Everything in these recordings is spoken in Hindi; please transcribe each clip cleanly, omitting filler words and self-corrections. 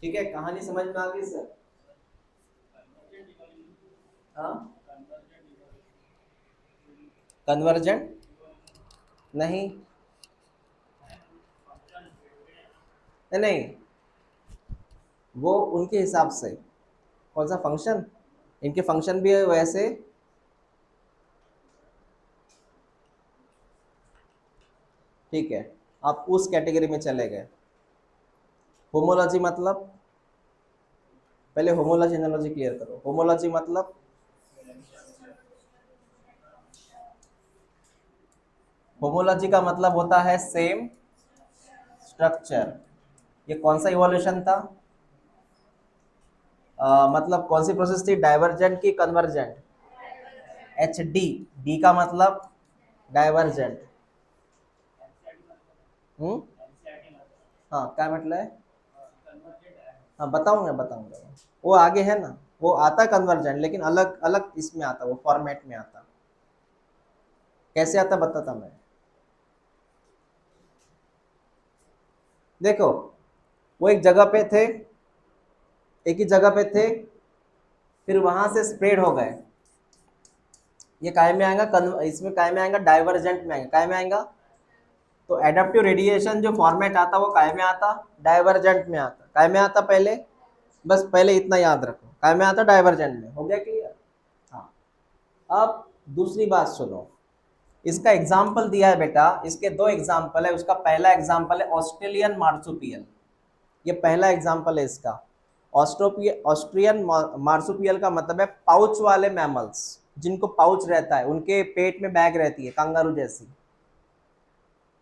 ठीक है, कहानी समझ में आ गई सर? हाँ, कन्वर्जेंट नहीं, नहीं, वो उनके हिसाब से। कौन सा फंक्शन? इनके फंक्शन भी है वैसे। ठीक है, आप उस कैटेगरी में चले गए। होमोलॉजी मतलब, पहले होमोलॉजी एनालॉजी क्लियर करो। होमोलॉजी मतलब, होमोलॉजी का मतलब होता है सेम स्ट्रक्चर। ये कौन सा इवोल्यूशन था? मतलब कौन सी प्रोसेस थी, डाइवर्जेंट की कन्वर्जेंट? एच डी, डी का मतलब डाइवर्जेंट। हम्म, हाँ क्या मतलब है? हाँ बताऊंगा बताऊंगा, वो आगे है ना। वो आता है कन्वर्जेंट, लेकिन अलग अलग इसमें आता, वो फॉर्मेट में आता। कैसे आता बताता मैं। देखो, वो एक जगह पे थे, एक ही जगह पे थे, फिर वहां से स्प्रेड हो गए। ये काय में आएगा, इसमें काय में आएगा, डाइवर्जेंट में आएगा, काय में आएगा। तो एडेप्टिव रेडिएशन जो फॉर्मेट आता वो काय में आता, डाइवर्जेंट में आता। काय में आता पहले, बस पहले इतना याद रखो, काय में आता, डाइवर्जेंट में। हो गया क्लियर? हाँ। अब दूसरी बात सुनो, इसका एग्जाम्पल दिया है बेटा, इसके दो एग्जाम्पल है। उसका पहला एग्जाम्पल है ऑस्ट्रेलियन मार्सुपियल। ये पहला एग्जाम्पल है इसका। ऑस्ट्रियन मार्सुपियल का मतलब है पाउच वाले मैमल्स, जिनको पाउच रहता है, उनके पेट में बैग रहती है, कंगारू जैसी।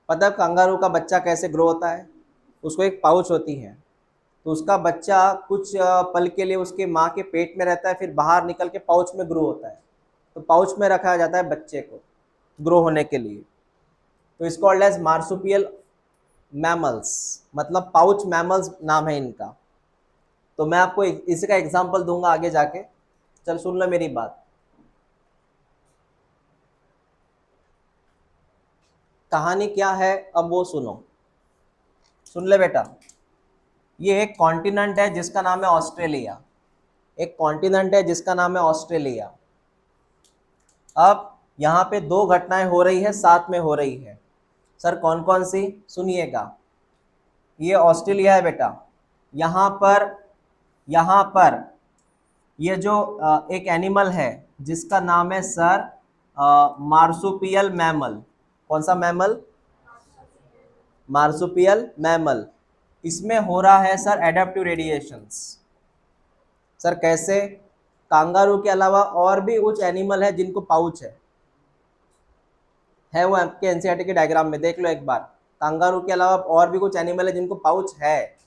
पता है कंगारू का बच्चा कैसे ग्रो होता है? उसको एक पाउच होती है, तो उसका बच्चा कुछ पल के लिए उसके माँ के पेट में रहता है, फिर बाहर निकल के पाउच में ग्रो होता है। तो पाउच में रखा जाता है बच्चे को ग्रो होने के लिए। तो इस कॉल्ड एज मार्सुपियल मैमल्स, मतलब पाउच मैमल्स नाम है इनका। तो मैं आपको इसी का एग्जांपल दूंगा आगे जाके। चल सुन लो मेरी बात। कहानी क्या है अब वो सुनो, सुन ले बेटा। ये एक कॉन्टिनेंट है जिसका नाम है ऑस्ट्रेलिया। एक कॉन्टिनेंट है जिसका नाम है ऑस्ट्रेलिया। अब यहाँ पे दो घटनाएं हो रही है, साथ में हो रही है। सर कौन कौन सी, सुनिएगा। ये ऑस्ट्रेलिया है बेटा। यहाँ पर, यहाँ पर ये जो एक एनिमल है जिसका नाम है सर मार्सुपियल मैमल। कौन सा मैमल? Marsupial mammal. इसमें हो रहा है सर एडेप्टिव रेडिएशंस। सर कैसे? कांगारू के अलावा और भी कुछ एनिमल है जिनको पाउच है वो आपके एनसीईआरटी के डायग्राम में देख लो एक बार। कांगारू के अलावा और भी कुछ एनिमल है जिनको पाउच है।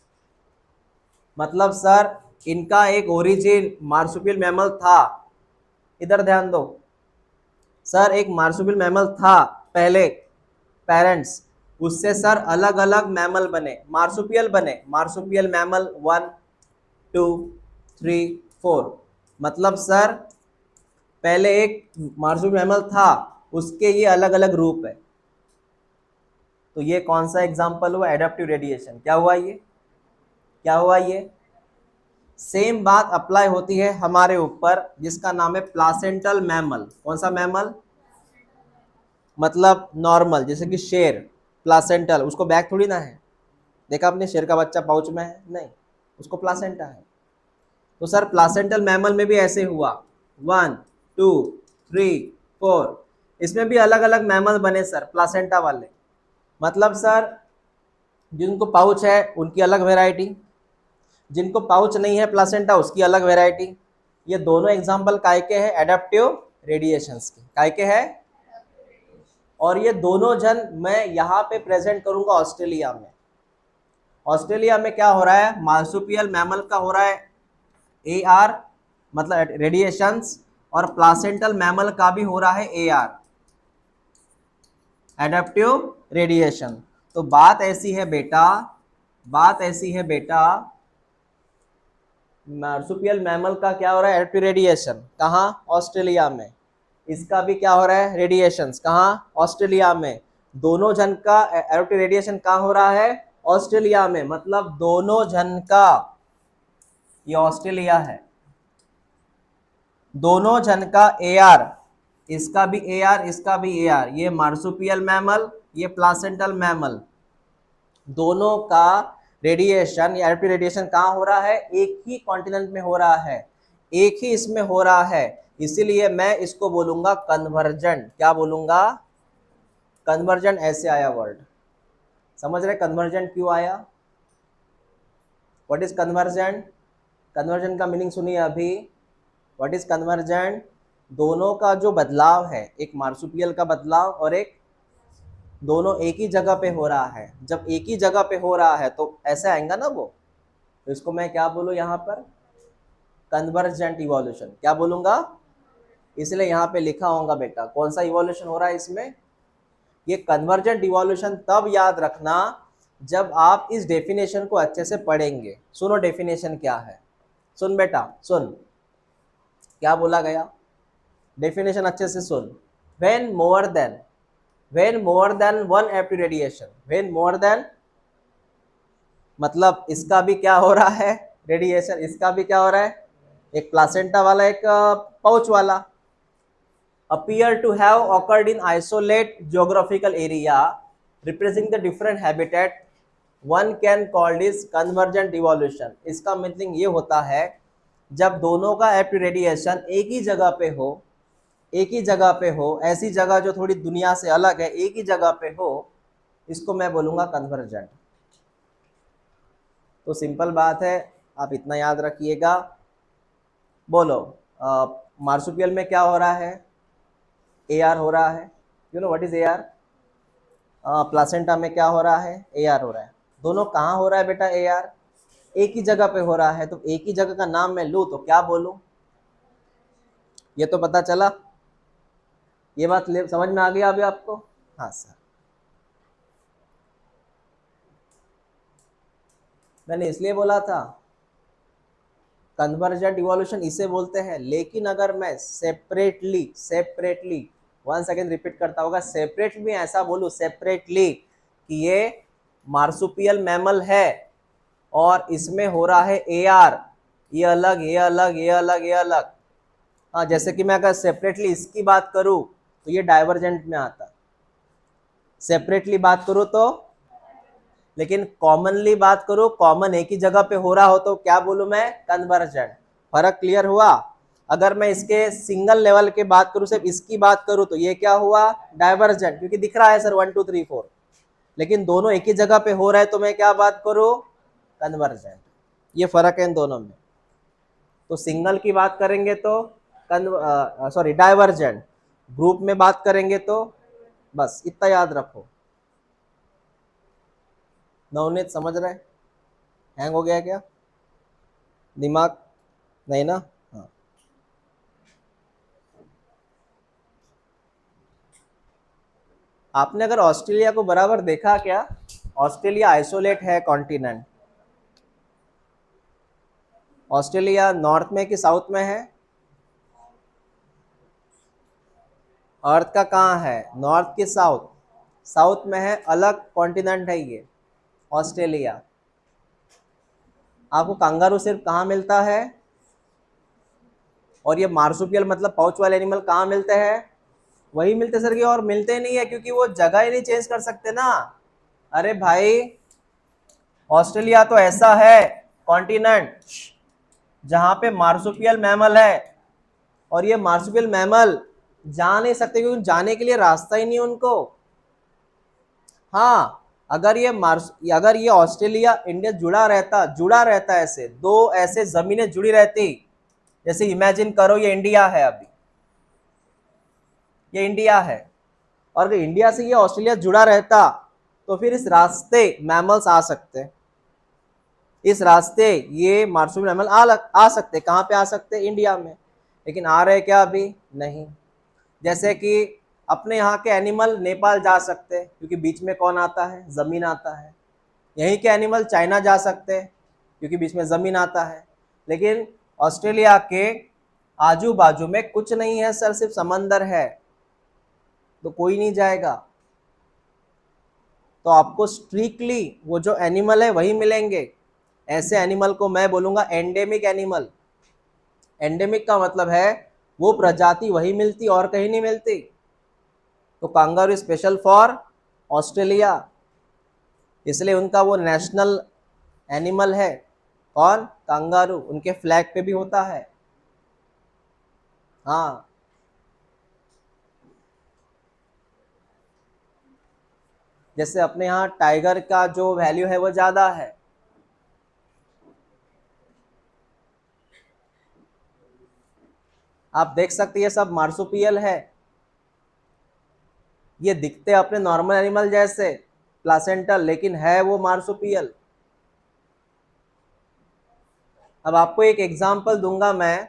मतलब सर इनका एक ओरिजिन मार्सुपियल मैमल था। इधर ध्यान दो, सर एक मार्सुपियल मैमल था पहले, पेरेंट्स। उससे सर अलग अलग मैमल बने, मार्सुपियल बने। Marsupial mammal 1, 2, 3, 4। मतलब सर पहले एक मार्सुपियल मैमल था, उसके ये अलग अलग रूप है। तो ये कौन सा एग्जाम्पल हुआ, एडेप्टिव रेडिएशन। क्या हुआ ये, क्या हुआ ये? सेम बात अप्लाई होती है हमारे ऊपर, जिसका नाम है प्लासेंटल मैमल। कौन सा मैमल? मतलब नॉर्मल, जैसे कि शेर, प्लासेंटल, उसको बैग थोड़ी ना है। देखा आपने शेर का बच्चा पाउच में है? नहीं, उसको प्लासेंटा है। तो सर प्लासेंटल मैमल में भी ऐसे हुआ, 1, 2, 3, 4। इसमें भी अलग अलग मैमल बने सर, प्लासेंटा वाले। मतलब सर जिनको पाउच है उनकी अलग वेराइटी, जिनको पाउच नहीं है प्लासेंटा उसकी अलग वेराइटी। ये दोनों एग्जाम्पल काय के हैं, एडेप्टिव रेडिएशंस के। काय के हैं? और ये दोनों जन मैं यहाँ पे प्रेजेंट करूंगा ऑस्ट्रेलिया में। ऑस्ट्रेलिया में क्या हो रहा है, मार्सुपियल मैमल का हो रहा है AR, मतलब रेडिएशंस। और प्लासेंटल मैमल का भी हो रहा है AR, एडेप्टिव रेडिएशन। तो बात ऐसी है बेटा, बात ऐसी है बेटा, मार्सुपियल मैमल का क्या हो रहा है, एडेप्टिव रेडिएशन। कहाँ? ऑस्ट्रेलिया में। इसका भी क्या हो रहा है, रेडिएशंस। कहाँ? ऑस्ट्रेलिया में। दोनों जन का एडेप्टिव रेडिएशन कहाँ हो रहा है, ऑस्ट्रेलिया में। मतलब दोनों जन का ये ऑस्ट्रेलिया है। दोनों जन का एआर, इसका भी एआर इसका भी एआर, ये मार्सुपियल मैमल ये प्लासेंटल मैमल, दोनों का रेडिएशन या रेडिएशन कहाँ हो रहा है, एक ही कॉन्टिनेंट में हो रहा है, एक ही इसमें हो रहा है, इसीलिए मैं इसको बोलूंगा कन्वर्जेंट। क्या बोलूंगा, कन्वर्जेंट। ऐसे आया वर्ड, समझ रहे कन्वर्जेंट क्यों आया, व्हाट इज कन्वर्जेंट, कन्वर्जेंट का मीनिंग सुनिए अभी। व्हाट इज कन्वर्जेंट, दोनों का जो बदलाव है, एक मार्सुपियल का बदलाव और एक, दोनों एक ही जगह पे हो रहा है। जब एक ही जगह पे हो रहा है तो ऐसे आएगा ना वो, तो इसको मैं क्या बोलूँ यहाँ पर, कन्वर्जेंट इवोल्यूशन। क्या बोलूंगा, इसलिए यहाँ पे लिखा होगा बेटा कौन सा इवोल्यूशन हो रहा है इसमें, ये कन्वर्जेंट इवोल्यूशन। तब याद रखना जब आप इस डेफिनेशन को अच्छे से पढ़ेंगे। सुनो डेफिनेशन क्या है, सुन बेटा सुन, क्या बोला गया, डेफिनेशन अच्छे से सुन। व्हेन मोर देन वन एप्टी रेडिएशन, व्हेन मोर देन मतलब इसका भी क्या हो रहा है रेडिएशन, इसका भी क्या हो रहा है, एक प्लासेंटा वाला एक पाउच वाला, appear to have occurred in isolate geographical area representing the different habitat, one can call this convergent evolution। इसका मीनिंग ये होता है जब दोनों का एप्ट रेडिएशन एक ही जगह पे हो, एक ही जगह पे हो, ऐसी जगह जो थोड़ी दुनिया से अलग है, एक ही जगह पे हो, इसको मैं बोलूंगा कन्वर्जेंट। तो सिंपल बात है, आप इतना याद रखिएगा। बोलो मार्सुपियल में क्या हो रहा है, एआर हो रहा है, you know what is AR. Placenta में क्या हो रहा है, एआर हो रहा है। दोनों कहाँ हो रहा है बेटा एआर, एक ही जगह पे हो रहा है। तो एक ही जगह का नाम मैं लूँ तो क्या बोलूँ, ये तो पता चला, ये बात समझ में आ गई अभी आपको। हाँ सर, मैंने इसलिए बोला था कन्वर्जेंट इवोल्यूशन इसे बोलते हैं। लेकिन अगर मैं सेपरेटली 1 सेकेंड रिपीट करता होगा, सेपरेट भी ऐसा बोलूं सेपरेटली कि ये मार्सुपियल मैमल है और इसमें हो रहा है एआर, ये अलग ये अलग ये अलग ये अलग। हाँ, जैसे कि मैं अगर सेपरेटली इसकी बात करूं तो ये डाइवर्जेंट में आता, सेपरेटली बात करूं तो, लेकिन कॉमनली बात करूं, कॉमन एक ही जगह पे हो रहा हो तो क्या बोलूं मैं, कन्वर्जेंट। फर्क क्लियर हुआ। अगर मैं इसके सिंगल लेवल के बात करूं, सिर्फ इसकी बात करूं तो ये क्या हुआ, डाइवर्जेंट, क्योंकि दिख रहा है सर 1 2 3 4। लेकिन दोनों एक ही जगह पे हो रहा है तो मैं क्या बात करूं, कन्वर्जेंट। ये फर्क है इन दोनों में। तो सिंगल की बात करेंगे तो डाइवर्जेंट, ग्रुप में बात करेंगे तो, बस इतना याद रखो। नवनीत समझ रहे, हैंग हो गया क्या दिमाग, नहीं ना। हाँ, आपने अगर ऑस्ट्रेलिया को बराबर देखा क्या, ऑस्ट्रेलिया आइसोलेट है कॉन्टिनेंट, ऑस्ट्रेलिया नॉर्थ में कि साउथ में है, अर्थ का कहाँ है, नॉर्थ की साउथ, साउथ में है, अलग कॉन्टिनेंट है ये ऑस्ट्रेलिया। आपको कंगारू सिर्फ कहाँ मिलता है, और ये मार्सुपियल मतलब पाउच वाले एनिमल कहाँ मिलते हैं, वही मिलते सर की, और मिलते नहीं है क्योंकि वो जगह ही नहीं चेंज कर सकते ना। अरे भाई, ऑस्ट्रेलिया तो ऐसा है कॉन्टिनेंट जहां पे मार्सुपियल मैमल है, और ये मार्सुपियल मैमल जा नहीं सकते क्योंकि जाने के लिए रास्ता ही नहीं उनको। हाँ, अगर ये ऑस्ट्रेलिया इंडिया जुड़ा रहता ऐसे दो ऐसे जमीनें जुड़ी रहती, जैसे इमेजिन करो ये इंडिया है, अभी ये इंडिया है, और अगर इंडिया से ये ऑस्ट्रेलिया जुड़ा रहता तो फिर इस रास्ते मैमल्स आ सकते, इस रास्ते ये मार्सुपियल मैमल आ सकते, कहाँ पे आ सकते, इंडिया में। लेकिन आ रहे क्या, अभी नहीं। जैसे कि अपने यहाँ के एनिमल नेपाल जा सकते हैं क्योंकि बीच में कौन आता है, ज़मीन आता है। यहीं के एनिमल चाइना जा सकते हैं क्योंकि बीच में ज़मीन आता है। लेकिन ऑस्ट्रेलिया के आजू बाजू में कुछ नहीं है सर, सिर्फ समंदर है, तो कोई नहीं जाएगा। तो आपको स्ट्रिक्टली वो जो एनिमल है वही मिलेंगे। ऐसे एनिमल को मैं बोलूंगा एंडेमिक एनिमल। एंडेमिक का मतलब है वो प्रजाति वही मिलती और कहीं नहीं मिलती। तो कांगारू स्पेशल फॉर ऑस्ट्रेलिया, इसलिए उनका वो नेशनल एनिमल है। कौन? कांगारू, उनके फ्लैग पे भी होता है। हाँ, जैसे अपने यहाँ टाइगर का जो वैल्यू है वो ज्यादा है। आप देख सकते हैं ये सब मार्सुपियल है। ये दिखते अपने नॉर्मल एनिमल जैसे प्लासेंटल, लेकिन है वो मार्सुपियल। अब आपको एक एग्जांपल दूंगा मैं।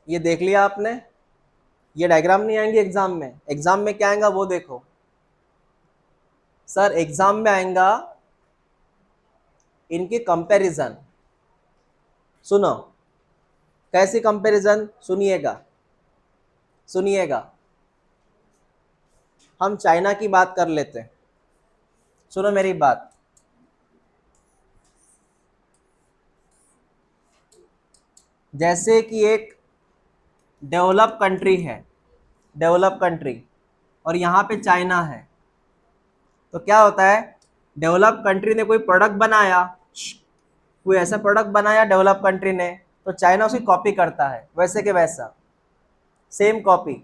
ये देख लिया आपने, ये डायग्राम नहीं आएंगे एग्जाम में। एग्जाम में क्या आएगा वो देखो सर। एग्जाम में आएगा इनकी कंपैरिजन। सुनो, कैसी कंपैरिजन? सुनिएगा सुनिएगा। हम चाइना की बात कर लेते हैं, सुनो मेरी बात। जैसे कि एक डेवलप कंट्री है, डेवलप कंट्री, और यहाँ पे चाइना है। तो क्या होता है, डेवलप कंट्री ने कोई प्रोडक्ट बनाया, कोई ऐसा प्रोडक्ट बनाया डेवलप कंट्री ने, तो चाइना उसकी कॉपी करता है वैसे के वैसा, सेम कॉपी।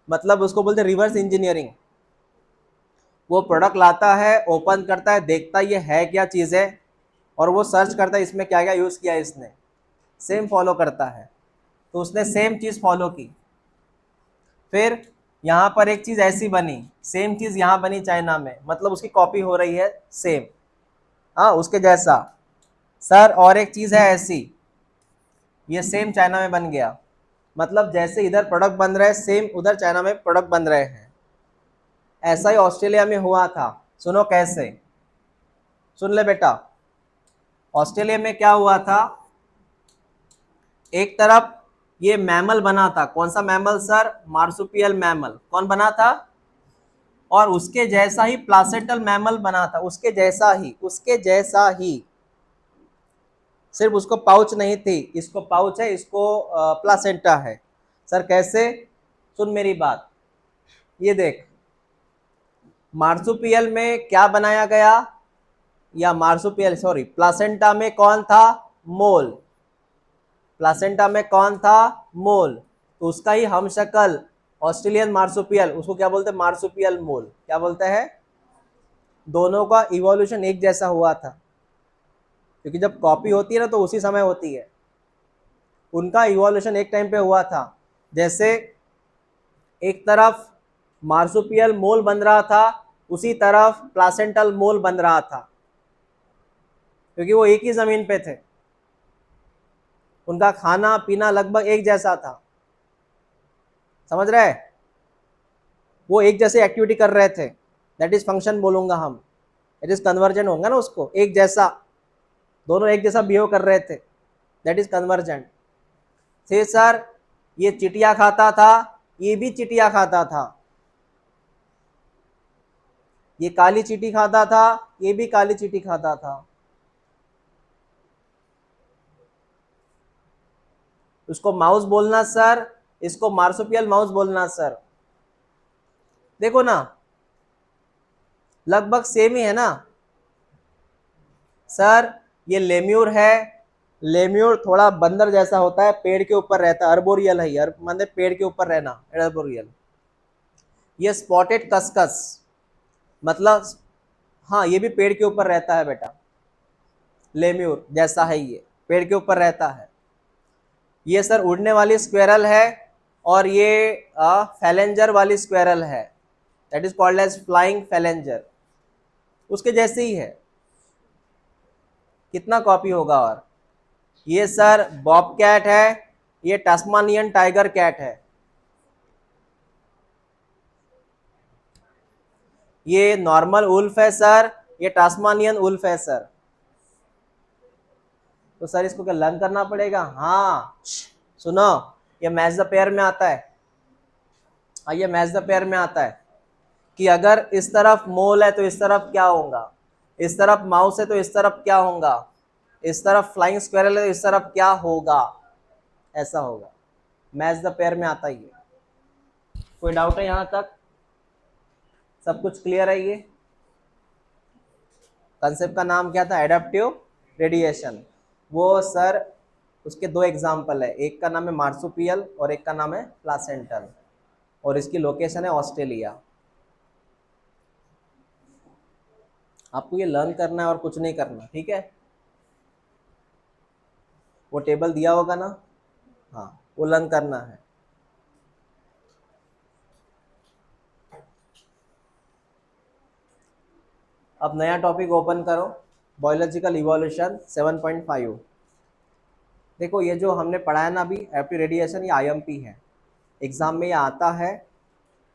मतलब उसको बोलते हैं रिवर्स इंजीनियरिंग। वो प्रोडक्ट लाता है, ओपन करता है, देखता है ये है क्या चीज़ है, और वो सर्च करता है इसमें क्या क्या यूज़ किया है इसने, सेम फॉलो करता है। तो उसने सेम चीज़ फॉलो की। फिर यहाँ पर एक चीज़ ऐसी बनी, सेम चीज़ यहाँ बनी चाइना में, मतलब उसकी कॉपी हो रही है सेम, हाँ उसके जैसा। सर और एक चीज़ है ऐसी, ये सेम चाइना में बन गया। मतलब जैसे इधर प्रोडक्ट बन रहे हैं सेम उधर चाइना में प्रोडक्ट बन रहे हैं। ऐसा ही ऑस्ट्रेलिया में हुआ था। सुनो कैसे, सुन ले बेटा। ऑस्ट्रेलिया में क्या हुआ था, एक तरफ ये मैमल बना था। कौन सा मैमल सर? Marsupial mammal. कौन बना था? और उसके जैसा ही प्लासेंटल मैमल बना था, उसके जैसा ही, उसके जैसा ही। सिर्फ उसको पाउच नहीं थी, इसको पाउच है, इसको प्लासेंटा है। सर कैसे? सुन मेरी बात, ये देख। मार्सुपियल में क्या बनाया गया, या मार्सुपियल सॉरी प्लासेंटा में कौन था? मोल। प्लासेंटा में कौन था? मोल। तो उसका ही हम शक्ल ऑस्ट्रेलियन मार्सुपियल, उसको क्या बोलते हैं? Marsupial mole. क्या बोलते हैं? दोनों का इवोल्यूशन एक जैसा हुआ था, क्योंकि जब कॉपी होती है ना तो उसी समय होती है। उनका इवोल्यूशन एक टाइम पे हुआ था। जैसे एक तरफ मार्सुपियल मोल बन रहा था, उसी तरफ प्लासेंटल मोल बन रहा था, क्योंकि वो एक ही जमीन पे थे। उनका खाना पीना लगभग एक जैसा था, समझ रहे? वो एक जैसे एक्टिविटी कर रहे थे, दैट इज फंक्शन बोलूंगा हम। इट इज कन्वर्जन होगा ना उसको, एक जैसा, दोनों एक जैसा बिहेव कर रहे थे, दैट इज कन्वर्जेंट। थे सर, ये चिटिया खाता था, ये भी चिटिया खाता था। ये काली चींटी खाता था, ये भी काली चींटी खाता था। उसको माउस बोलना सर, इसको मार्सुपियल माउस बोलना सर। देखो ना, लगभग सेम ही है ना सर। ये लेम्यूर है, लेम्यूर थोड़ा बंदर जैसा होता है, पेड़ के ऊपर रहता है, अर्बोरियल है, मतलब पेड़ के ऊपर रहना, अर्बोरियल। ये स्पॉटेड कस्कस, मतलब हाँ ये भी पेड़ के ऊपर रहता है बेटा, लेम्यूर जैसा है, ये पेड़ के ऊपर रहता है। ये सर उड़ने वाली स्क्वेरल है, और ये फैलेंजर वाली स्क्वेरल है, that is called as flying phalanger. उसके जैसे ही है, कितना कॉपी होगा। और ये सर बॉब कैट है, ये टास्मानियन टाइगर कैट है। ये नॉर्मल उल्फ है सर, ये टास्मानियन उल्फ है सर। तो सर इसको क्या लर्न करना पड़ेगा? हाँ सुनो, ये मैच द पेयर में आता है। ये मैच द पेयर में आता है कि अगर इस तरफ मोल है तो इस तरफ क्या होगा, इस तरफ माउस है तो इस तरफ क्या होगा, इस तरफ फ्लाइंग स्क्वायरल है तो इस तरफ क्या होगा, ऐसा होगा। मैच द पेयर में आता ही है। कोई डाउट है यहां तक? सब कुछ क्लियर है? ये कंसेप्ट का नाम क्या था? Adaptive radiation. वो सर उसके दो एग्जाम्पल है, एक का नाम है मार्सुपियल और एक का नाम है प्लासेंटल, और इसकी लोकेशन है ऑस्ट्रेलिया। आपको ये लर्न करना है और कुछ नहीं करना, ठीक है? वो टेबल दिया होगा ना, हाँ, वो लर्न करना है। अब नया टॉपिक ओपन करो, बायोलॉजिकल इवोल्यूशन 7.5। देखो ये जो हमने पढ़ा है ना अभी, एडाप्टिव रेडिएशन, ये आईएमपी है, एग्जाम में ये आता है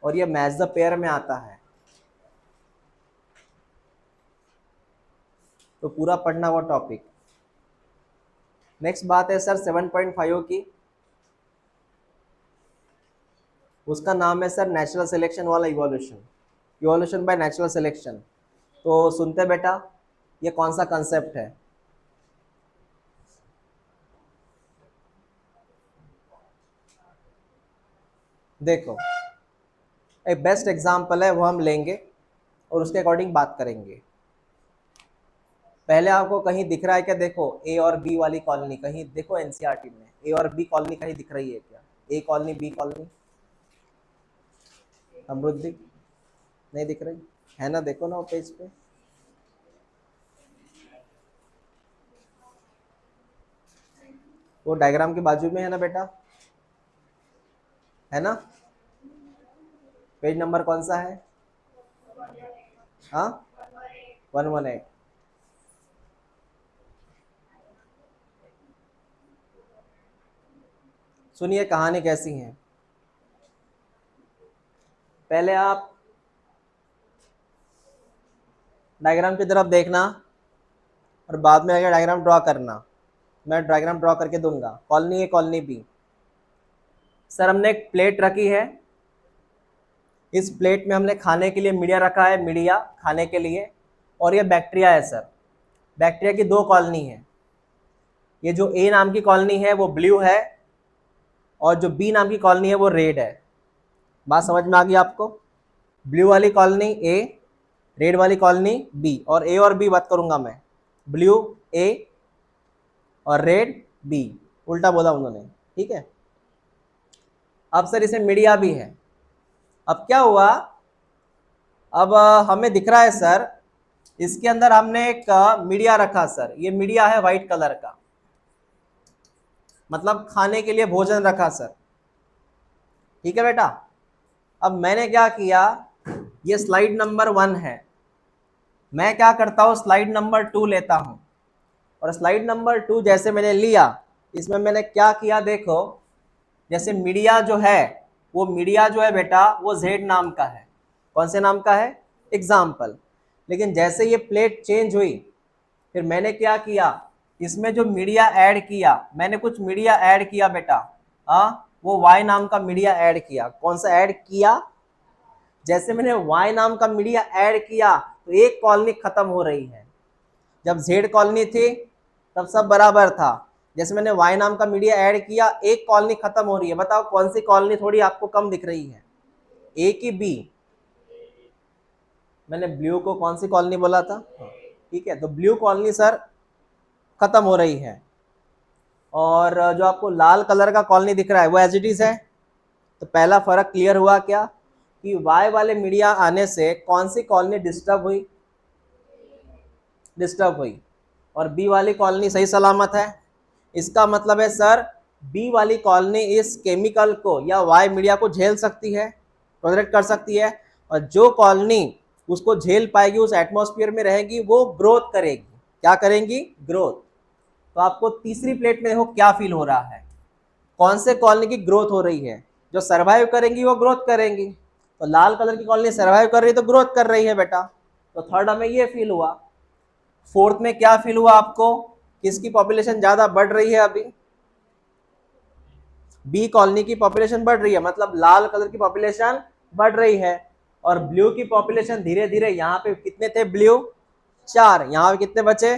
और ये मैच द पेयर में आता है, तो पूरा पढ़ना वो टॉपिक। नेक्स्ट बात है सर 7.5 की, उसका नाम है सर नेचुरल सिलेक्शन वाला evolution, evolution by natural selection. तो सुनते बेटा, ये कौन सा कंसेप्ट है? देखो एक बेस्ट एग्जांपल है, वो हम लेंगे और उसके अकॉर्डिंग बात करेंगे। पहले आपको कहीं दिख रहा है क्या? देखो ए और बी वाली कॉलोनी कहीं देखो, एनसीईआरटी में ए और बी कॉलोनी कहीं दिख रही है क्या? ए कॉलोनी, बी कॉलोनी, समृद्धि नहीं दिख रही है ना? देखो ना वो पेज पे, वो डायग्राम के बाजू में है ना बेटा, है ना? पेज नंबर कौन सा है? हाँ, 118। सुनिए कहानी कैसी है। पहले आप डायग्राम की तरफ देखना और बाद में आगे डायग्राम ड्रॉ करना। मैं डायग्राम ड्रॉ करके दूंगा। कॉलोनी ए, कॉलोनी बी। सर हमने एक प्लेट रखी है, इस प्लेट में हमने खाने के लिए मीडिया रखा है, मीडिया खाने के लिए, और ये बैक्टीरिया है सर। बैक्टीरिया की दो कॉलोनी है, ये जो ए नाम की कॉलोनी है वो ब्लू है और जो बी नाम की कॉलोनी है वो रेड है। बात समझ में आ गई आपको? ब्लू वाली कॉलोनी ए, रेड वाली कॉलोनी बी, और ए और बी बात करूंगा मैं, ब्लू ए और रेड बी, उल्टा बोला उन्होंने, ठीक है? अब सर इसे मीडिया भी है। अब क्या हुआ, अब हमें दिख रहा है सर इसके अंदर हमने एक मीडिया रखा सर, ये मीडिया है व्हाइट कलर का, मतलब खाने के लिए भोजन रखा सर, ठीक है बेटा? अब मैंने क्या किया, ये स्लाइड नंबर 1 है, मैं क्या करता हूँ स्लाइड नंबर 2 लेता हूँ, और स्लाइड नंबर 2 जैसे मैंने लिया, इसमें मैंने क्या किया देखो, जैसे मीडिया जो है, वो मीडिया जो है बेटा वो जेड नाम का है। कौन से नाम का है? एग्जाम्पल। लेकिन जैसे ये प्लेट चेंज हुई, फिर मैंने क्या किया, इसमें जो मीडिया ऐड किया, मैंने कुछ मीडिया ऐड किया बेटा, वो वाई नाम का मीडिया ऐड किया। कौन सा ऐड किया? जैसे मैंने वाई नाम का मीडिया ऐड किया तो एक कॉलोनी खत्म हो रही है। जब जेड कॉलोनी थी तब सब बराबर था, जैसे मैंने वाई नाम का मीडिया ऐड किया एक कॉलोनी खत्म हो रही है। बताओ कौन सी कॉलोनी थोड़ी आपको कम दिख रही है, ए की बी? मैंने ब्लू को कौन सी कॉलोनी बोला था? ठीक है, तो ब्लू कॉलोनी सर खत्म हो रही है, और जो आपको लाल कलर का कॉलोनी दिख रहा है वो एज इट इज है। तो पहला फर्क क्लियर हुआ क्या, कि वाई वाले मीडिया आने से कौन सी कॉलोनी डिस्टर्ब हुई? डिस्टर्ब हुई, और बी वाली कॉलोनी सही सलामत है। इसका मतलब है सर बी वाली कॉलोनी इस केमिकल को या वाई मीडिया को झेल सकती है, टॉलरेट कर सकती है, और जो कॉलोनी उसको झेल पाएगी, उस एटमॉस्फेयर में रहेगी, वो ग्रोथ करेगी। क्या करेंगी? ग्रोथ। तो आपको तीसरी प्लेट में देखो क्या फील हो रहा है, कौन से कॉलोनी की ग्रोथ हो रही है? जो सर्वाइव करेंगी वो ग्रोथ करेंगी, तो लाल कलर की कॉलोनी सर्वाइव कर रही है तो ग्रोथ कर रही है बेटा। तो थर्ड हमें ये फील हुआ। फोर्थ में क्या फील हुआ आपको, किसकी पॉपुलेशन ज्यादा बढ़ रही है? अभी बी कॉलोनी की पॉपुलेशन बढ़ रही है, मतलब लाल कलर की पॉपुलेशन बढ़ रही है, और ब्लू की पॉपुलेशन धीरे धीरे, यहाँ पे कितने थे ब्लू? 4, यहाँ पे कितने बचे,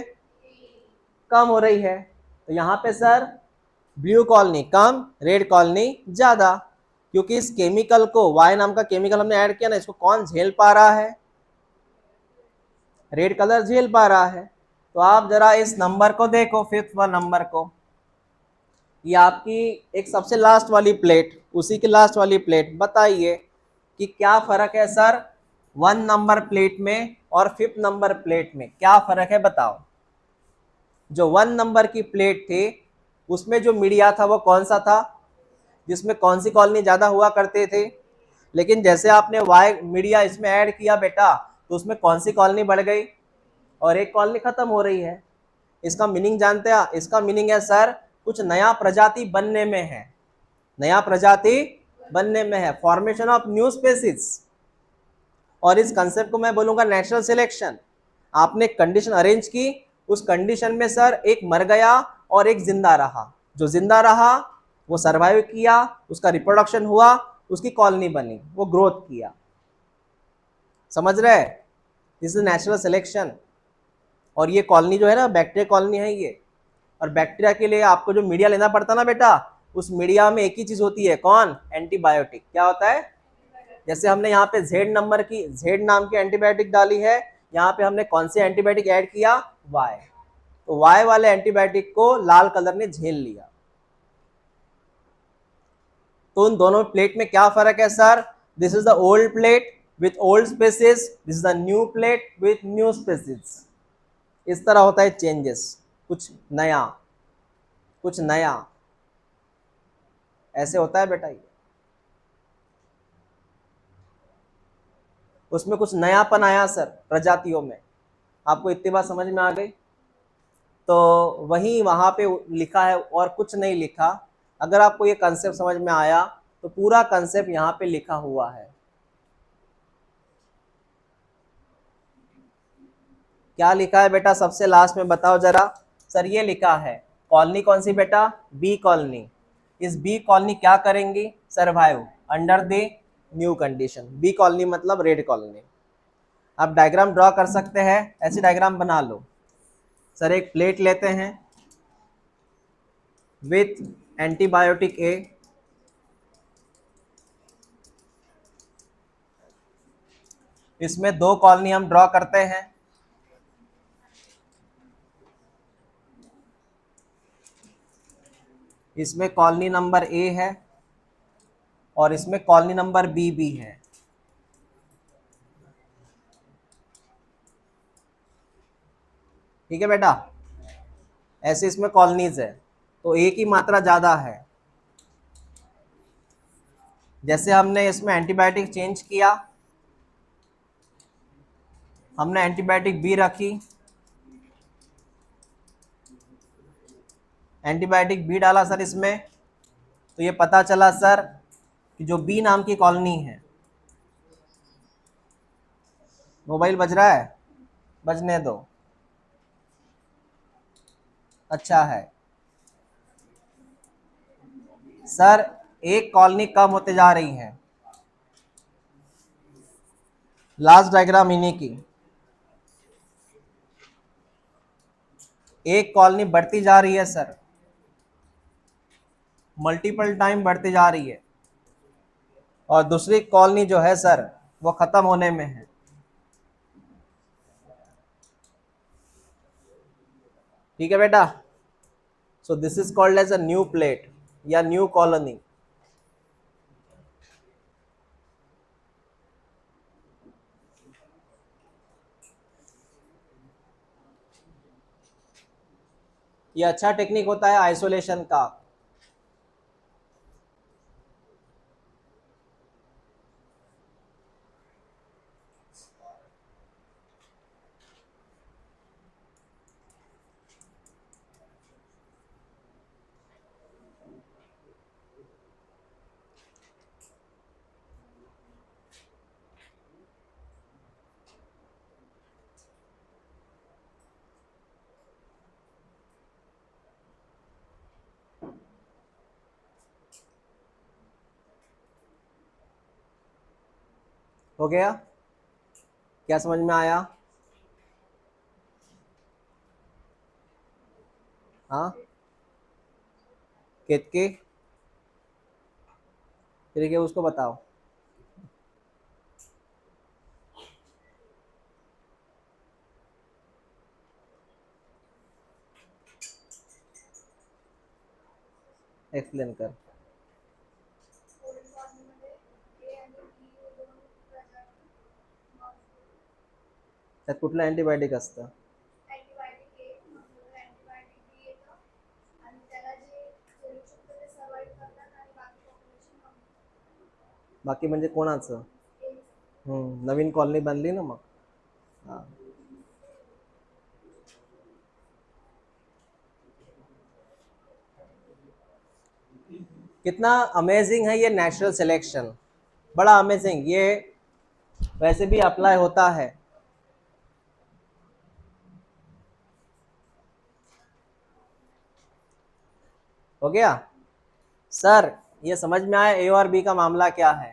कम हो रही है। तो यहाँ पे सर ब्लू कॉलोनी कम, रेड कॉलोनी ज्यादा, क्योंकि इस केमिकल को, वाई नाम का केमिकल हमने ऐड किया ना, इसको कौन झेल पा रहा है, रेड कलर झेल पा रहा है। तो आप जरा इस नंबर को देखो, फिफ्थ वन नंबर को, ये आपकी एक सबसे लास्ट वाली प्लेट, उसी की लास्ट वाली प्लेट, बताइए कि क्या फर्क है सर 1 नंबर प्लेट में और 5th नंबर प्लेट में, क्या फर्क है बताओ। जो 1 नंबर की प्लेट थी उसमें जो मीडिया था वो कौन सा था, जिसमें कौन सी कॉलोनी ज्यादा हुआ करते थे, लेकिन जैसे आपने वाई मीडिया इसमें ऐड किया बेटा, तो उसमें कौन सी कॉलोनी बढ़ गई और एक कॉलोनी खत्म हो रही है। इसका मीनिंग जानते हैं, इसका मीनिंग है सर कुछ नया प्रजाति बनने में है, नया प्रजाति बनने में है, फॉर्मेशन ऑफ न्यू स्पेसीज। और इस कंसेप्ट को मैं बोलूंगा नेचुरल सिलेक्शन। आपने कंडीशन अरेंज की, उस कंडीशन में सर एक मर गया और एक जिंदा रहा, जो जिंदा रहा वो सरवाइव किया, उसका रिप्रोडक्शन हुआ, उसकी कॉलोनी बनी, वो ग्रोथ किया। समझ रहे, दिस इज नेचुरल सिलेक्शन। और ये कॉलोनी जो है ना, बैक्टीरिया कॉलोनी है ये। और बैक्टीरिया के लिए आपको जो मीडिया लेना पड़ता ना बेटा, उस मीडिया में एक ही चीज होती है, कौन, एंटीबायोटिक। क्या होता है, जैसे हमने यहाँ पे जेड नंबर की, जेड नाम की एंटीबायोटिक डाली है, यहाँ पे हमने कौन सी एंटीबायोटिक ऐड किया, वाई। तो वाई वाले एंटीबायोटिक को लाल कलर ने झेल लिया। तो उन दोनों प्लेट में क्या फर्क है sir, this is the old plate with old species, this is the new plate with new species. इस तरह होता है चेंजेस, कुछ नया, कुछ नया, ऐसे होता है बेटा। ये उसमें कुछ नयापन आया सर प्रजातियों में। आपको इतनी बात समझ में आ गई। तो वही वहां पे लिखा है और कुछ नहीं लिखा। अगर आपको ये कंसेप्ट समझ में आया तो पूरा कंसेप्ट यहाँ पे लिखा हुआ है। क्या लिखा है बेटा, सबसे लास्ट में बताओ जरा। सर ये लिखा है कॉलोनी कौन सी बेटा, बी कॉलोनी। इस बी कॉलोनी क्या करेंगी, survive under the new condition. B colony मतलब रेड कॉलोनी। आप डायग्राम ड्रॉ कर सकते हैं, ऐसी डायग्राम बना लो। सर एक प्लेट लेते हैं विथ एंटीबायोटिक ए, इसमें 2 कॉलोनी हम ड्रॉ करते हैं। इसमें कॉलोनी नंबर ए है और इसमें कॉलोनी नंबर बी भी है। ठीक है बेटा, ऐसे इसमें कॉलोनीज है, तो ए की मात्रा ज्यादा है। जैसे हमने इसमें एंटीबायोटिक चेंज किया, हमने एंटीबायोटिक बी रखी, एंटीबायोटिक बी डाला सर इसमें, तो ये पता चला सर कि जो बी नाम की कॉलोनी है, मोबाइल बज रहा है, बजने दो, अच्छा है सर। एक कॉलोनी कम होते जा रही है, लास्ट डायग्राम इन्हीं की। एक कॉलोनी बढ़ती जा रही है सर, मल्टीपल टाइम बढ़ती जा रही है, और दूसरी कॉलोनी जो है सर वो खत्म होने में है। ठीक है बेटा, so this is called as a new plate या न्यू कॉलोनी। ये अच्छा टेक्निक होता है आइसोलेशन का। हो गया, क्या समझ में आया। हाँ केतकी, फिर क्या उसको बताओ। एक्सप्लेन कर। त्यात कुठलं अँटीबायोटिक असतं? बाकी म्हणजे कोणाचं? नवीन कॉलनी बनली ना मग. हाँ. कितना अमेजिंग है ये नेचुरल सिलेक्शन, बड़ा अमेजिंग। ये वैसे भी अप्लाई होता है। हो गया सर, ये समझ में आया ए और बी का मामला क्या है?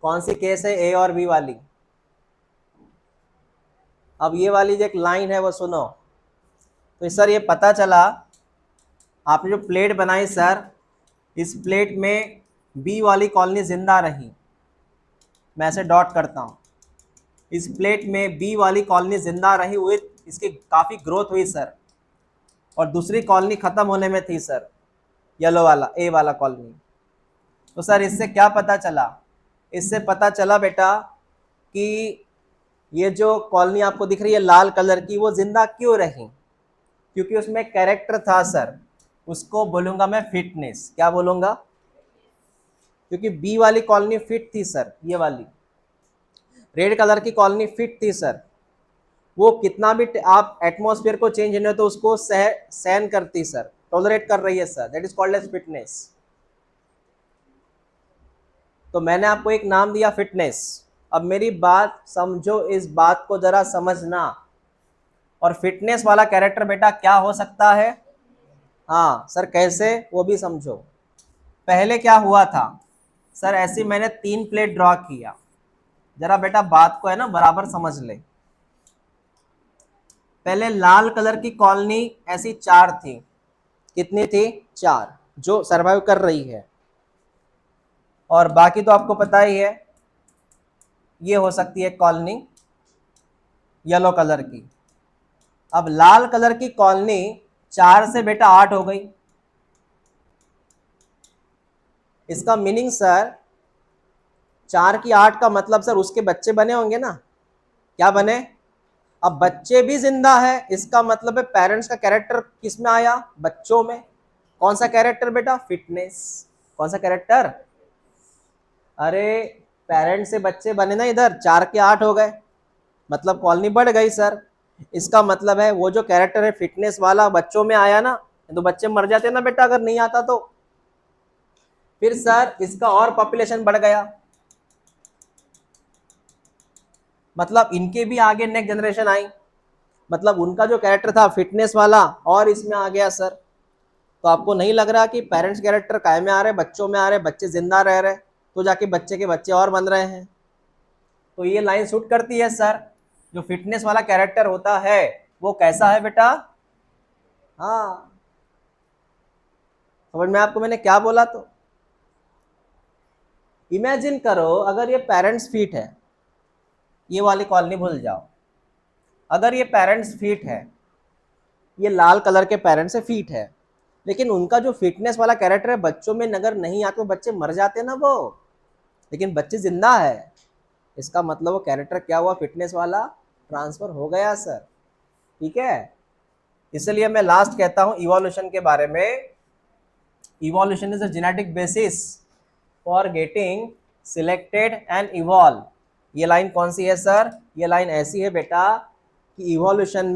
कौन सी केस है ए और बी वाली? अब ये वाली जो एक लाइन है वो सुनो। तो सर ये पता चला, आपने जो प्लेट बनाई सर, इस प्लेट में बी वाली कॉलोनी जिंदा रही। मैं ऐसे डॉट करता हूँ, इस प्लेट में बी वाली कॉलोनी जिंदा रही हुई, इसकी काफ़ी ग्रोथ हुई सर। और दूसरी कॉलोनी ख़त्म होने में थी सर, येलो वाला ए वाला कॉलोनी। तो सर इससे क्या पता चला? इससे पता चला बेटा कि ये जो कॉलोनी आपको दिख रही है लाल कलर की, वो जिंदा क्यों रही? क्योंकि उसमें कैरेक्टर था सर, उसको बोलूँगा मैं फिटनेस। क्या बोलूँगा? क्योंकि बी वाली कॉलोनी फिट थी सर, ये वाली रेड कलर की कॉलोनी फिट थी सर। वो कितना भी आप एटमॉस्फेयर को चेंज होने तो उसको सहन करती सर, टॉलरेट कर रही है sir, that is called as fitness. तो मैंने आपको एक नाम दिया फिटनेस। अब मेरी बात समझो, इस बात को जरा समझना। और फिटनेस वाला कैरेक्टर बेटा क्या हो सकता है? हाँ सर कैसे, वो भी समझो। पहले क्या हुआ था सर, ऐसी मैंने 3 प्लेट ड्रॉ किया। जरा बेटा बात को है ना बराबर समझ ले। पहले लाल कलर की कॉलोनी ऐसी 4 थी। कितनी थी? 4, जो सरवाइव कर रही है। और बाकी तो आपको पता ही है, ये हो सकती है कॉलोनी येलो कलर की। अब लाल कलर की कॉलोनी 4 से बेटा 8 हो गई। इसका मीनिंग सर 4 की 8 का मतलब सर उसके बच्चे बने होंगे ना। क्या बने? अब बच्चे भी जिंदा है, इसका मतलब है पेरेंट्स का कैरेक्टर किस में आया? बच्चों में। कौन सा कैरेक्टर बेटा? फिटनेस। कौन सा कैरेक्टर? अरे पेरेंट्स से बच्चे बने ना, इधर 4 के 8 हो गए, मतलब कॉलोनी बढ़ गई सर। इसका मतलब है वो जो कैरेक्टर है फिटनेस वाला बच्चों में आया ना, तो बच्चे मर जाते ना बेटा अगर नहीं आता तो। फिर सर इसका और पॉपुलेशन बढ़ गया, मतलब इनके भी आगे नेक्स्ट जनरेशन आई, मतलब उनका जो कैरेक्टर था फिटनेस वाला और इसमें आ गया सर। तो आपको नहीं लग रहा कि पेरेंट्स कैरेक्टर काय में आ रहे, बच्चों में आ रहे, बच्चे जिंदा रह रहे, तो जाके बच्चे के बच्चे और बन रहे हैं। तो ये लाइन शूट करती है सर, जो फिटनेस वाला कैरेक्टर होता है वो कैसा है बेटा? हाँ, समझ में आपको मैंने क्या बोला? तो इमेजिन करो अगर ये पेरेंट्स फिट है, ये वाली कॉलोनी भूल जाओ। अगर ये पेरेंट्स फिट है, ये लाल कलर के पेरेंट्स से फिट है, लेकिन उनका जो फिटनेस वाला कैरेक्टर है बच्चों में नगर नहीं आते, तो बच्चे मर जाते ना वो, लेकिन बच्चे जिंदा है। इसका मतलब वो कैरेक्टर क्या हुआ? फिटनेस वाला ट्रांसफर हो गया सर। ठीक है, इसलिए मैं लास्ट कहता हूं इवोल्यूशन के बारे में। Evolution is a genetic basis for getting selected and evolve. ये लाइन कौन सी है सर? ये लाइन ऐसी है बेटा कि इवोल्यूशन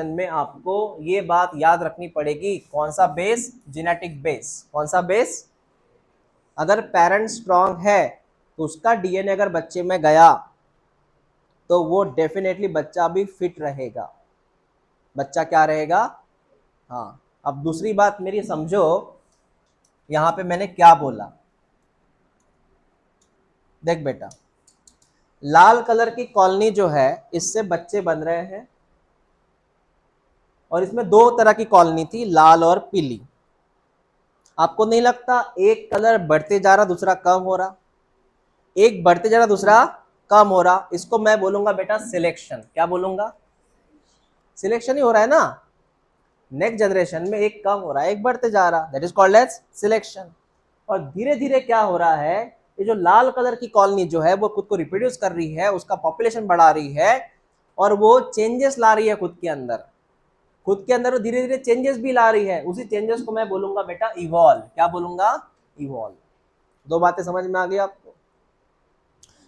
में आपको ये बात याद रखनी पड़ेगी। कौन सा बेस? Genetic base. कौन सा बेस? अगर पेरेंट स्ट्रांग है तो उसका डीएनए अगर बच्चे में गया तो वो डेफिनेटली बच्चा भी फिट रहेगा। बच्चा क्या रहेगा? हाँ। अब दूसरी बात मेरी समझो, यहां पे मैंने क्या बोला। देख बेटा, लाल कलर की कॉलोनी जो है इससे बच्चे बन रहे हैं, और इसमें दो तरह की कॉलोनी थी, लाल और पीली। आपको नहीं लगता एक कलर बढ़ते जा रहा दूसरा कम हो रहा, एक बढ़ते जा रहा दूसरा कम हो रहा, इसको मैं बोलूंगा बेटा सिलेक्शन। क्या बोलूंगा? सिलेक्शन ही हो रहा है ना। नेक्स्ट जनरेशन में एक कम हो रहा है एक बढ़ते जा रहा, that is called as selection. और धीरे धीरे क्या हो रहा है, ये जो लाल कलर की कॉलोनी जो है वो खुद को रिप्रोड्यूस कर रही है, उसका पॉपुलेशन बढ़ा रही है और वो चेंजेस ला रही है खुद के अंदर, खुद के अंदर धीरे धीरे चेंजेस भी ला रही है। उसी चेंजेस को मैं बोलूंगा बेटा इवॉल्व। क्या बोलूंगा? इवॉल्व। दो बातें समझ में आ गई आपको?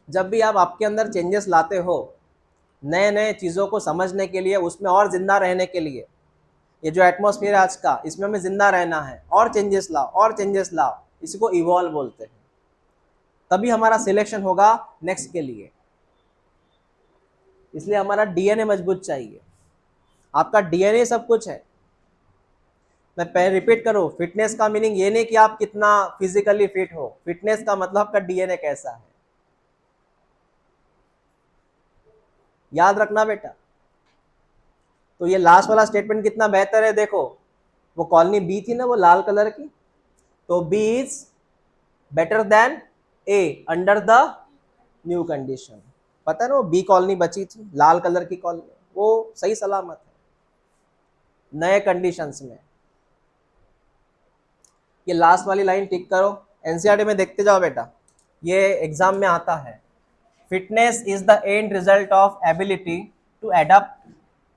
जब भी आप आपके अंदर चेंजेस लाते हो, नए नए चीज़ों को समझने के लिए, उसमें और जिंदा रहने के लिए, ये जो एटमॉस्फेयर है आज का, इसमें हमें जिंदा रहना है, और चेंजेस लाओ और चेंजेस लाओ, इसी को इवॉल्व बोलते हैं। तभी हमारा सिलेक्शन होगा नेक्स्ट के लिए। इसलिए हमारा डीएनए मजबूत चाहिए। आपका डीएनए सब कुछ है। मैं पहले रिपीट करूं, फिटनेस का मीनिंग ये नहीं कि आप कितना फिजिकली फिट हो, फिटनेस का मतलब आपका डीएनए कैसा है। याद रखना बेटा। तो ये लास्ट वाला स्टेटमेंट कितना बेहतर है, देखो। वो कॉलोनी बी थी ना, वो लाल कलर की, तो B is better than A under the new condition. पता है ना, वो बी कॉलोनी बची थी, लाल कलर की कॉलोनी, वो सही सलामत है नए कंडीशंस में। ये लास्ट वाली लाइन टिक करो, एनसीईआरटी में देखते जाओ बेटा, ये एग्जाम में आता है। Fitness is the end result of ability to adapt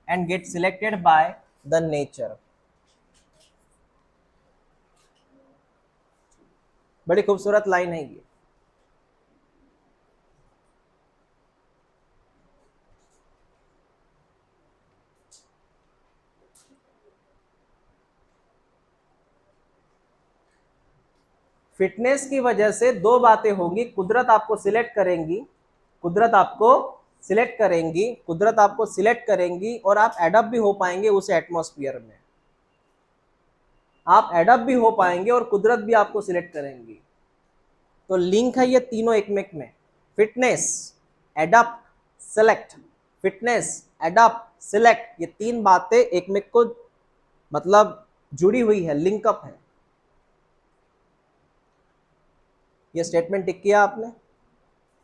and get selected by the nature. बड़ी खूबसूरत लाइन है ये। फिटनेस की वजह से दो बातें होंगी, कुदरत आपको सिलेक्ट करेंगी, कुदरत आपको सिलेक्ट करेंगी, कुदरत आपको सिलेक्ट करेंगी, और आप एडप्ट भी हो पाएंगे उस एटमॉस्फेयर में। आप एडप्ट भी हो पाएंगे और कुदरत भी आपको सिलेक्ट करेंगी। तो लिंक है ये तीनों एक में, fitness, adapt, select. Fitness, adapt, select, ये तीन बातें एक में को मतलब जुड़ी हुई है, लिंकअप है। ये स्टेटमेंट टिक किया आपने?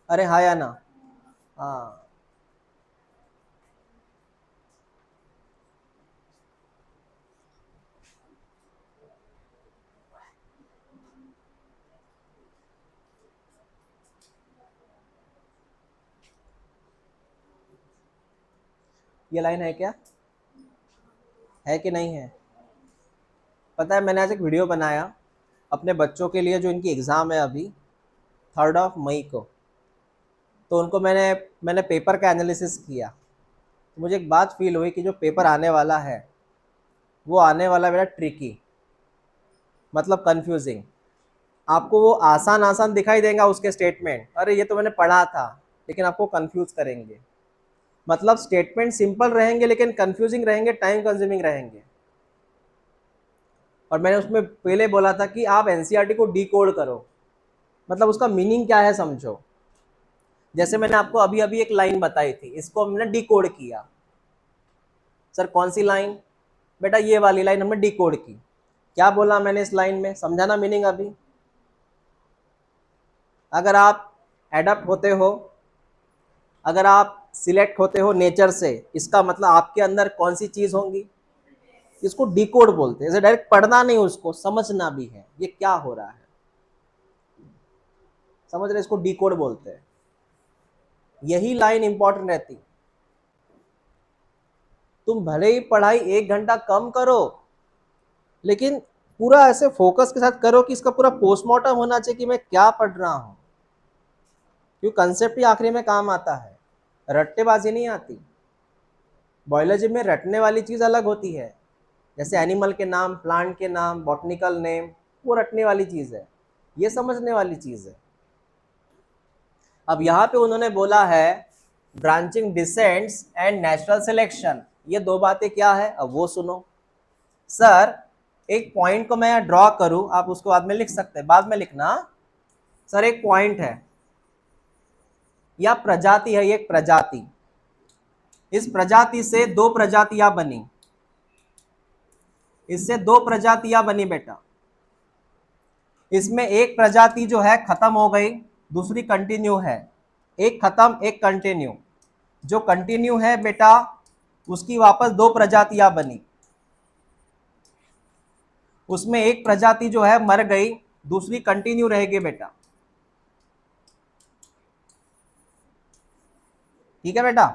अरे हाँ या ना? हाँ। ये लाइन है क्या? है कि नहीं है? पता है, मैंने आज एक वीडियो बनाया अपने बच्चों के लिए, जो इनकी एग्ज़ाम है अभी 3 मई को। तो उनको मैंने पेपर का एनालिसिस किया, तो मुझे एक बात फील हुई कि जो पेपर आने वाला है वो आने वाला बेटा ट्रिकी, मतलब कंफ्यूजिंग। आपको वो आसान आसान दिखाई देगा उसके स्टेटमेंट, अरे ये तो मैंने पढ़ा था, लेकिन आपको कंफ्यूज करेंगे। मतलब स्टेटमेंट सिंपल रहेंगे लेकिन कंफ्यूजिंग रहेंगे, टाइम कंज्यूमिंग रहेंगे। और मैंने उसमें पहले बोला था कि आप एनसीईआरटी को डिकोड करो, मतलब उसका मीनिंग क्या है समझो। जैसे मैंने आपको अभी अभी एक लाइन बताई थी, इसको हमने डिकोड किया। सर कौन सी लाइन? बेटा ये वाली लाइन हमने डिकोड की। क्या बोला मैंने इस लाइन में, समझाना मीनिंग अभी। अगर आप एडप्ट होते हो, अगर आप सिलेक्ट होते हो नेचर से, इसका मतलब आपके अंदर कौन सी चीज होंगी, इसको डिकोड बोलते हैं। जैसे डायरेक्ट पढ़ना नहीं, उसको समझना भी है, ये क्या हो रहा है, समझ रहे? इसको डिकोड बोलते हैं। यही लाइन इंपॉर्टेंट रहती। तुम भले ही पढ़ाई 1 घंटा कम करो, लेकिन पूरा ऐसे फोकस के साथ करो कि इसका पूरा पोस्टमार्टम होना चाहिए कि मैं क्या पढ़ रहा हूं, क्योंकि कंसेप्ट ही आखिरी में काम आता है, रट्टेबाजी नहीं आती। बायोलॉजी में रटने वाली चीज अलग होती है, जैसे एनिमल के नाम, प्लांट के नाम, बॉटनिकल नेम, वो रटने वाली चीज है, ये समझने वाली चीज है। अब यहाँ पे उन्होंने बोला है branching descents and natural selection, ये दो बातें क्या है अब वो सुनो। सर एक पॉइंट को मैं यहाँ ड्रॉ करूं, आप उसको बाद में लिख सकते हैं, बाद में लिखना। सर एक पॉइंट है या प्रजाति है, एक प्रजाति, इस प्रजाति से दो प्रजातियां बनी, इससे 2 प्रजातियां बनी बेटा। इसमें एक प्रजाति जो है खत्म हो गई, दूसरी कंटिन्यू है। एक खत्म एक कंटिन्यू। जो कंटिन्यू है बेटा उसकी वापस 2 प्रजातियां बनी। उसमें एक प्रजाति जो है मर गई, दूसरी कंटिन्यू रहेगी बेटा। ठीक है बेटा,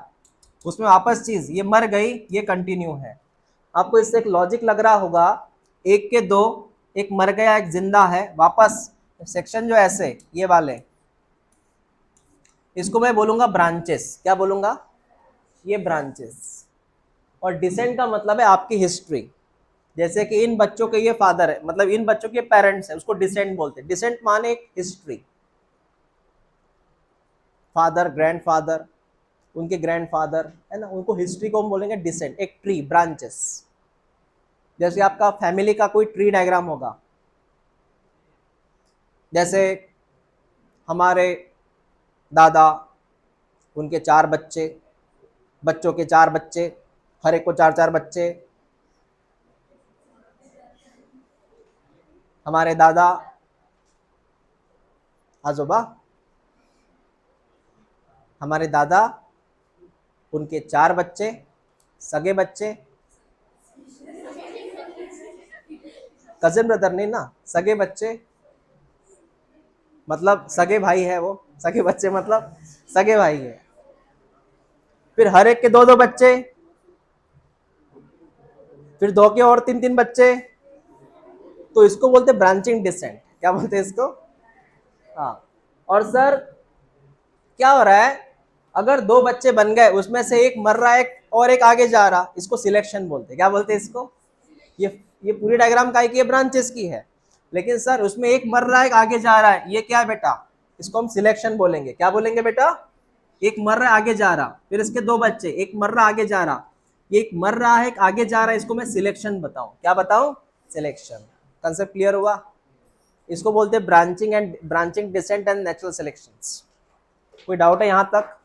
उसमें वापस चीज ये मर गई, ये कंटिन्यू है। आपको इससे एक लॉजिक लग रहा होगा, एक के दो, एक मर गया एक जिंदा है, वापस सेक्शन जो ऐसे ये वाले, इसको मैं बोलूंगा ब्रांचेस। क्या बोलूंगा? ये ब्रांचेस। और डिसेंट का मतलब है आपकी हिस्ट्री। जैसे कि इन बच्चों के ये फादर है, मतलब इन बच्चों के पेरेंट्स है, उसको डिसेंट बोलते हैं। डिसेंट माने एक हिस्ट्री, फादर ग्रैंडफादर, उनके ग्रैंडफादर है ना, उनको हिस्ट्री को हम बोलेंगे डिसेंट। एक ट्री, ब्रांचेस। जैसे आपका फैमिली का कोई ट्री डायग्राम होगा, जैसे हमारे दादा, उनके 4 बच्चे, बच्चों के 4 बच्चे, हर एक को 4-4 बच्चे। हमारे दादा आजोबा, हमारे दादा, उनके 4 बच्चे, सगे बच्चे, कजिन ब्रदर नहीं ना, सगे बच्चे, मतलब सगे भाई है वो, सगे बच्चे मतलब सगे भाई है। फिर हर एक के 2-2 बच्चे, फिर 2 के और 3-3 बच्चे। तो इसको बोलते हैं ब्रांचिंग डिसेंट। क्या बोलते हैं इसको? हाँ। और सर क्या हो रहा है, अगर 2 बच्चे बन गए, उसमें से एक मर रहा है और एक आगे जा रहा, इसको सिलेक्शन बोलते हैं। क्या बोलते हैं इसको? ये पूरी डायग्राम का है, ब्रांचेस की है, लेकिन सर उसमें एक मर रहा है एक आगे जा रहा है, ये क्या है बेटा? इसको हम सिलेक्शन बोलेंगे। क्या बोलेंगे बेटा? एक मर रहा है आगे जा रहा, फिर इसके 2 बच्चे, एक मर रहा आगे जा रहा, ये एक मर रहा है एक आगे जा रहा है, इसको मैं सिलेक्शन बताऊं। क्या बताऊं? सिलेक्शन। कंसेप्ट क्लियर हुआ? इसको बोलते हैं branching descent and natural selections. कोई डाउट है यहां तक?